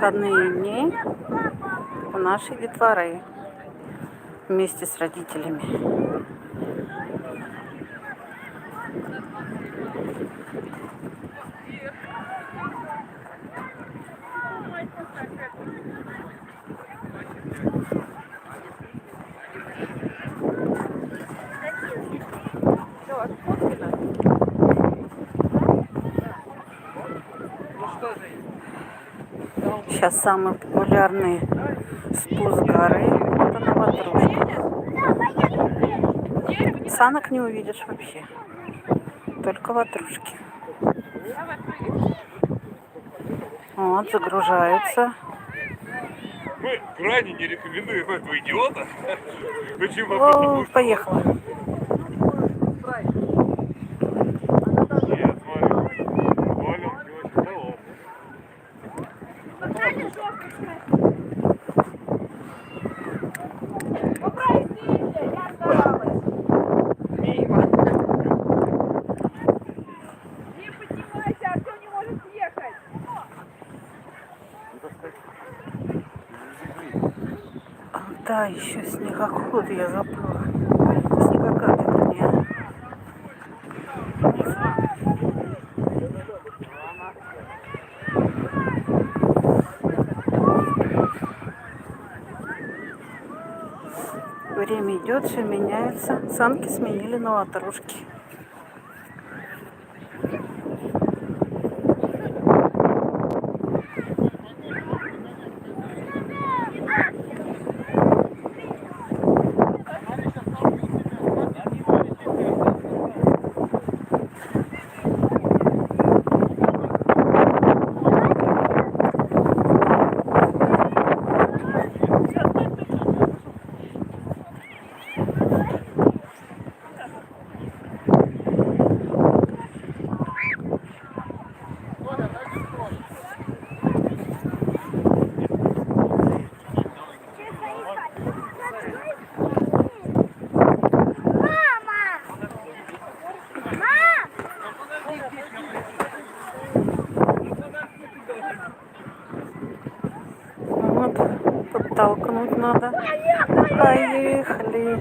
выходные дни у нашей детворы вместе с родителями. Сейчас самый популярный спуск горы — это на ватрушках. Санок не увидишь вообще, только ватрушки. Вот, загружаются. Мы крайне не рекомендуем этого идиота. Почему? О, поехала. Нет, смотри. Понял, очень здорово. Не поднимайся, Артем не может съехать. Да, еще снегоход, я забыла. Снегокаты, вернее. Время идет, все меняется. Санки сменили на ватрушки. Вот, подтолкнуть надо. Поехали.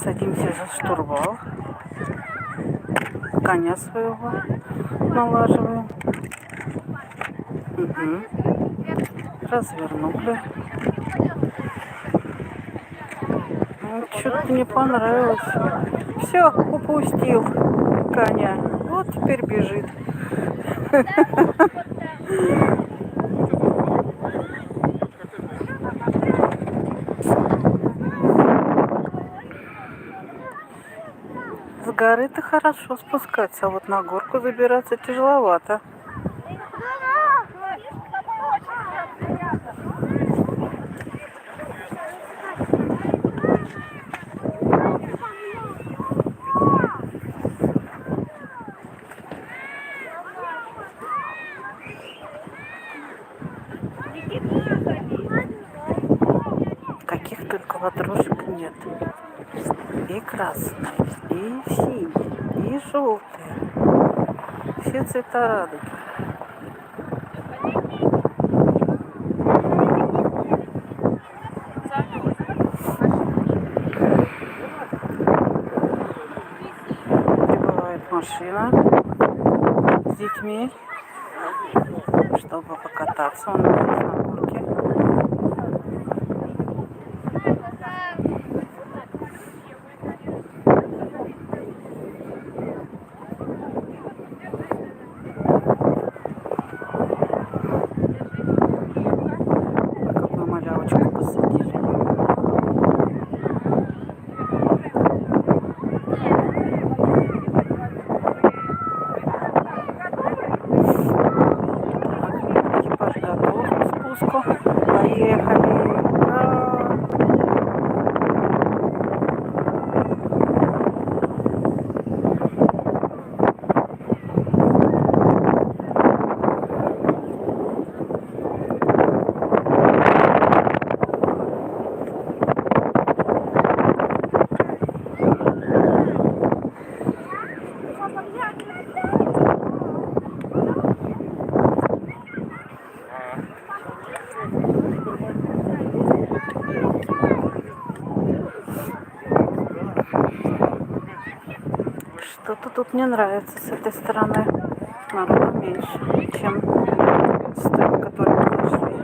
Садимся за штурвал. Коня своего налаживаем. Развернули. Что-то не понравилось. Все, упустил коня. Вот теперь бежит. С горы-то хорошо спускаться, а вот на горку забираться тяжеловато. Каких только ватрушек нет. И красные, и синие, и желтые. Все цвета радуги. Прибывает машина с детьми, чтобы покататься. Он здесь на горке. Какую малявочку посадили. Экипаж готов к спуску. Что-то тут мне нравится с этой стороны. Народу меньше, чем с той, которой мы пошли.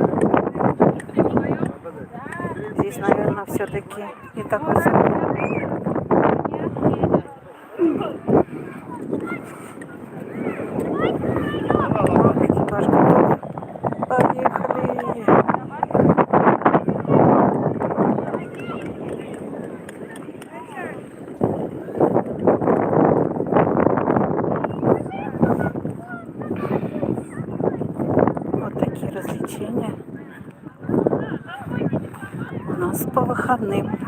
Здесь, наверное, все-таки не так высоко. Экипаж готов. Поехали. Вот такие развлечения у нас по выходным.